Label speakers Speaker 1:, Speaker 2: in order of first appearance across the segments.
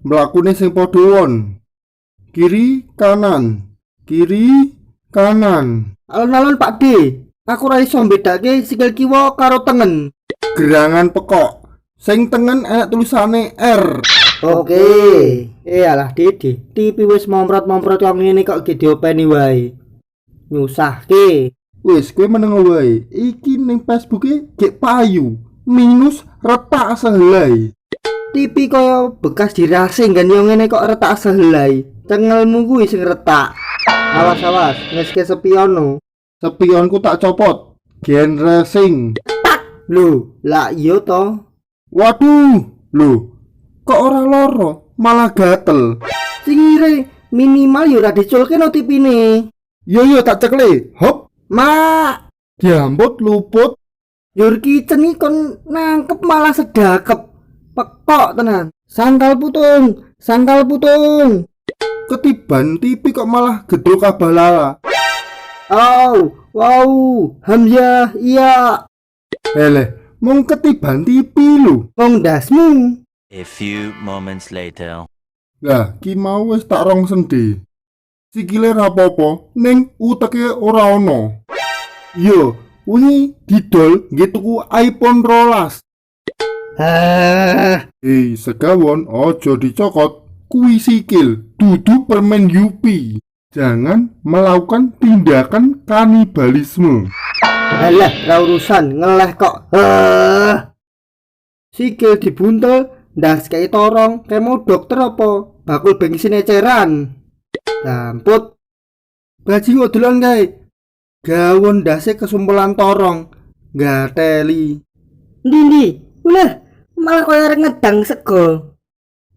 Speaker 1: mlakune sing padha won. Kiri kanan, kiri kanan.
Speaker 2: Alon-alon Pak D, aku ora iso mbedake sikil kiwa karo tengen.
Speaker 1: Gerangan pekok. Sing tengen enek tulisane R.
Speaker 2: Oke. Alah Dede, TV wis momprot-momprot kok ngene kok ge diopeni wae. Nyusahke.
Speaker 1: Wis kowe meneng wae. Iki ning Facebooke gek payu. Minus retak sehelai.
Speaker 2: TV kaya bekas dirasing kan yo ngene kok retak sehelai. Cengelmu kuwi sing retak. Awas-awas, ngeske spiono.
Speaker 1: Spionku tak copot. Gen racing.
Speaker 2: Lho, lah iya to.
Speaker 1: Waduh, lho. Kok ora loro, malah gatel.
Speaker 2: Singire minimal yo ora diculke no tipine.
Speaker 1: Yo tak cekle. Hop,
Speaker 2: Mak,
Speaker 1: diambut luput.
Speaker 2: your kitchen iki kon nangkep malah sedakep. Pekok tenan. Sangkal putung.
Speaker 1: Ketiban TV kok malah gedhe kabalala.
Speaker 2: Oh, wow, Hamzah, iya.
Speaker 1: Eleh, mung ketiban TV lho.
Speaker 2: Wong dasmu.
Speaker 3: A few moments later.
Speaker 1: Lah, ki mau wis tak rong sendi. Sikile rapopo, ning uteke ora ono. Yo, wingi didol nggih tuku iPhone 12. Segawon ojo dicokot. Kuwi sikil, dudu permen Yupi. Jangan melakukan tindakan kanibalisme.
Speaker 2: Alah, ra urusan ngeleh kok. Sikil dibuntel, ndas kaya torong, kaya mau dokter apa? Bakul bensin eceran. Damput. Bajing odolan kae. Gawon ndase kesumpelan torong. Gateli. Ndi, ulah malah kaya arek ngedang sego.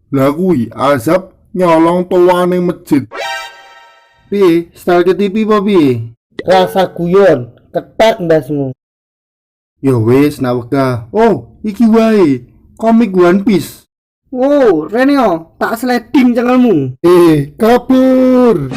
Speaker 1: Lah kuwi azab nyolong tuwane masjid. Piye, style ke TV apa piye?
Speaker 2: Rasa guyon, ketek ndasmu.
Speaker 1: Ya wis nawega. Oh, iki wae. Komik One Piece.
Speaker 2: Oh, Reneo, tak sliding cengelmu.
Speaker 1: Kabur.